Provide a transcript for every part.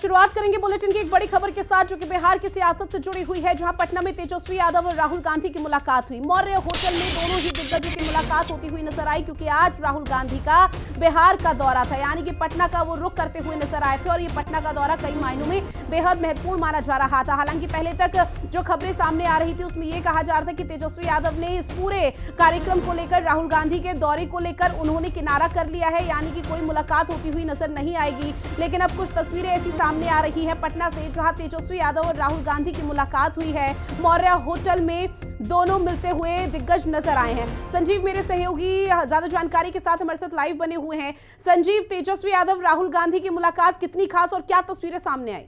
शुरुआत करेंगे बुलेटिन की एक बड़ी खबर के साथ जो कि बिहार की सियासत से जुड़ी हुई है, जहां पटना में तेजस्वी यादव और राहुल गांधी की मुलाकात हुई। मौर्य होटल में दोनों ही दिग्गजों की मुलाकात होती हुई नजर आई, क्योंकि आज राहुल गांधी का बिहार का दौरा था, यानी कि पटना का वो रुख करते हुए नजर आए थे। और ये पटना का दौरा कई मायनों में बेहद महत्वपूर्ण माना जा रहा था। हालांकि पहले तक जो खबरें सामने आ रही थी उसमें यह कहा जा रहा था कि तेजस्वी यादव ने इस पूरे कार्यक्रम को लेकर, राहुल गांधी के दौरे को लेकर उन्होंने किनारा कर लिया है, यानी कि कोई मुलाकात होती हुई नजर नहीं आएगी। लेकिन अब कुछ तस्वीरें ऐसी सामने आ रही है पटना से, जहां तेजस्वी यादव और राहुल गांधी की मुलाकात हुई है। मौर्य होटल में दोनों मिलते हुए दिग्गज नजर आए हैं। संजीव मेरे सहयोगी ज्यादा जानकारी के साथ हमारे साथ लाइव बने हुए हैं। संजीव, तेजस्वी यादव राहुल गांधी की मुलाकात कितनी खास और क्या तस्वीरें सामने आई?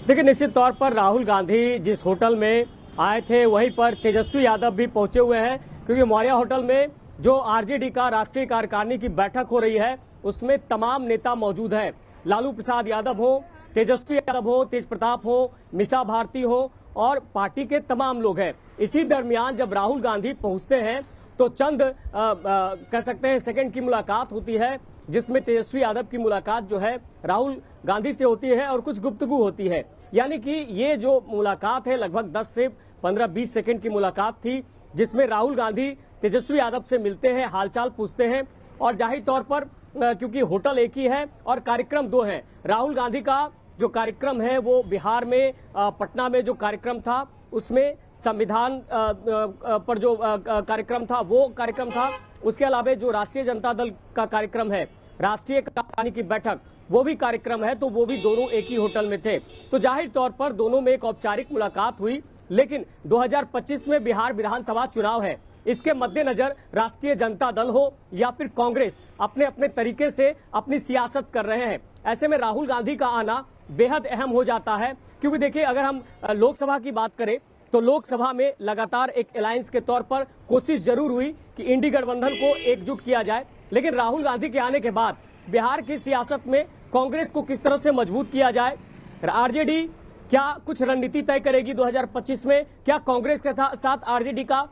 देखिए, निश्चित तौर पर राहुल गांधी जिस होटल में आए थे वहीं पर तेजस्वी यादव भी पहुंचे हुए हैं, क्योंकि मौर्य होटल में जो आरजेडी का राष्ट्रीय कार्यकारिणी की बैठक हो रही है उसमें तमाम नेता मौजूद हैं। लालू प्रसाद यादव हो, तेजस्वी यादव हो, तेज प्रताप हो, मीसा भारती हो और पार्टी के तमाम लोग हैं। इसी दरमियान जब राहुल गांधी पहुंचते हैं तो चंद कह सकते हैं सेकंड की मुलाकात होती है, जिसमें तेजस्वी यादव की मुलाकात जो है राहुल गांधी से होती है और कुछ गुफ्तगू होती है। यानी कि ये जो मुलाकात है लगभग 10 से 15-20 सेकंड की मुलाकात थी, जिसमें राहुल गांधी तेजस्वी यादव से मिलते हैं, हालचाल पूछते हैं। और जाहिर तौर पर क्योंकि होटल एक ही है और कार्यक्रम दो हैं, राहुल गांधी का जो कार्यक्रम है वो बिहार में पटना में जो कार्यक्रम था उसमें संविधान पर जो कार्यक्रम था वो कार्यक्रम था। उसके अलावा जो राष्ट्रीय जनता दल का कार्यक्रम है, राष्ट्रीय कार्यकारिणी की बैठक, वो भी कार्यक्रम है, तो वो भी दोनों एक ही होटल में थे। तो जाहिर तौर पर दोनों में एक औपचारिक मुलाकात हुई। लेकिन 2025 में बिहार विधानसभा चुनाव है, इसके मद्देनजर राष्ट्रीय जनता दल हो या फिर कांग्रेस अपने अपने तरीके से अपनी सियासत कर रहे हैं। ऐसे में राहुल गांधी का आना बेहद अहम हो जाता है, क्योंकि देखिए अगर हम लोकसभा की बात करें तो लोकसभा में लगातार एक अलायंस के तौर पर कोशिश जरूर हुई कि इंडी गठबंधन को एकजुट किया जाए। लेकिन राहुल गांधी के आने के बाद बिहार की सियासत में कांग्रेस को किस तरह से मजबूत किया जाए, आरजेडी क्या कुछ रणनीति तय करेगी 2025 में, क्या कांग्रेस के साथ आरजेडी का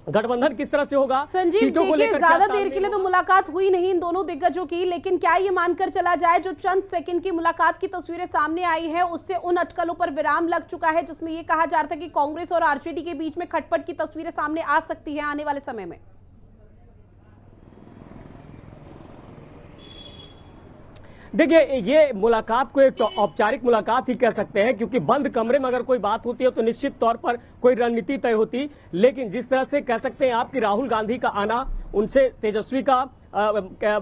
गठबंधन किस तरह से होगा। संजीव, देखिए ज्यादा देर के लिए तो मुलाकात हुई नहीं इन दोनों दिग्गजों की, लेकिन क्या ये मानकर चला जाए जो चंद सेकंड की मुलाकात की तस्वीरें सामने आई है उससे उन अटकलों पर विराम लग चुका है जिसमें ये कहा जा रहा था कि कांग्रेस और आरजेडी के बीच में खटपट की तस्वीरें सामने आ सकती है आने वाले समय में? देखिए, ये मुलाकात को एक औपचारिक मुलाकात ही कह सकते हैं, क्योंकि बंद कमरे में अगर कोई बात होती है तो निश्चित तौर पर कोई रणनीति तय होती। लेकिन जिस तरह से कह सकते हैं आप कि राहुल गांधी का आना, उनसे तेजस्वी का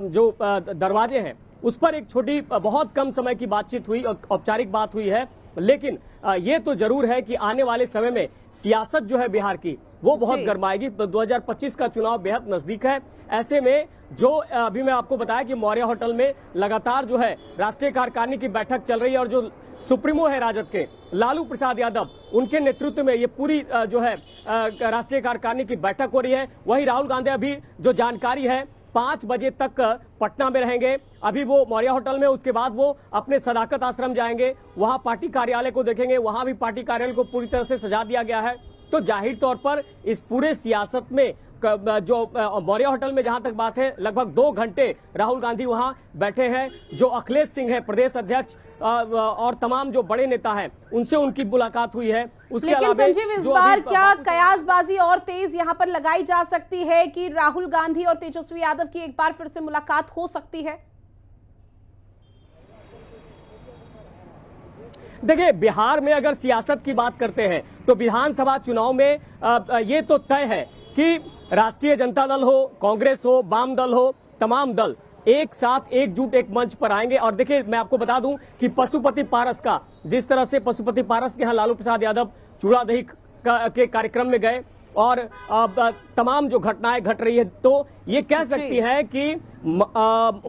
जो दरवाजे हैं उस पर एक छोटी बहुत कम समय की बातचीत हुई, औपचारिक बात हुई है। लेकिन ये तो जरूर है कि आने वाले समय में सियासत जो है बिहार की वो बहुत गरमाएगी। 2025 का चुनाव बेहद नजदीक है। ऐसे में जो अभी मैं आपको बताया कि मौर्य होटल में लगातार जो है राष्ट्रीय कार्यकारिणी की बैठक चल रही है और जो सुप्रीमो है राजद के लालू प्रसाद यादव, उनके नेतृत्व में ये पूरी जो है राष्ट्रीय कार्यकारिणी की बैठक हो रही है। वही राहुल गांधी अभी जो जानकारी है 5 बजे तक पटना में रहेंगे। अभी वो मौर्य होटल में, उसके बाद वो अपने सदाकत आश्रम जाएंगे, वहां पार्टी कार्यालय को देखेंगे। वहां भी पार्टी कार्यालय को पूरी तरह से सजा दिया गया है। तो जाहिर तौर पर इस पूरे सियासत में जो मौर्य होटल में जहां तक बात है लगभग 2 घंटे राहुल गांधी वहां बैठे हैं। जो अखिलेश सिंह है प्रदेश अध्यक्ष और तमाम जो बड़े नेता हैं उनसे उनकी मुलाकात हुई है। उसके लेकिन संजीव, इस बार क्या कयासबाजी और तेज यहां पर लगाई जा सकती है कि राहुल गांधी और तेजस्वी यादव की एक बार फिर से मुलाकात हो सकती है? देखिए, बिहार में अगर सियासत की बात करते हैं तो विधानसभा चुनाव में ये तो तय है कि राष्ट्रीय जनता दल हो, कांग्रेस हो, वाम दल हो, तमाम दल एक साथ एकजुट एक मंच पर आएंगे। और देखिए, मैं आपको बता दूं कि पशुपति पारस का, जिस तरह से पशुपति पारस के यहाँ लालू प्रसाद यादव चूड़ा दही के कार्यक्रम में गए और तमाम जो घटनाएं घट रही है, तो ये कह सकती है कि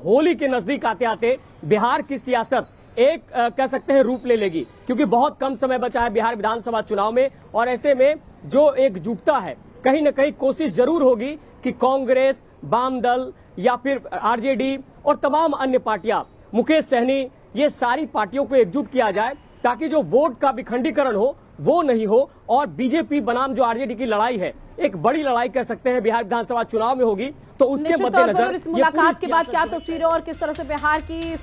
होली के नजदीक आते आते बिहार की सियासत एक कह सकते हैं रूप ले लेगी, क्योंकि बहुत कम समय बचा है बिहार विधानसभा चुनाव में। और ऐसे में जो एकजुटता है, कहीं न कहीं कोशिश जरूर होगी कि कांग्रेस, वाम दल या फिर आरजेडी और तमाम अन्य पार्टियां, मुकेश सहनी, ये सारी पार्टियों को एकजुट किया जाए ताकि जो वोट का विखंडीकरण हो वो नहीं हो और बीजेपी बनाम जो आरजेडी की लड़ाई है, एक बड़ी लड़ाई कह सकते हैं बिहार विधानसभा चुनाव में होगी, तो उसके निश्चित तौर पर मद्देनजर इस मुलाकात के बाद क्या तस्वीरें और किस तरह से बिहार की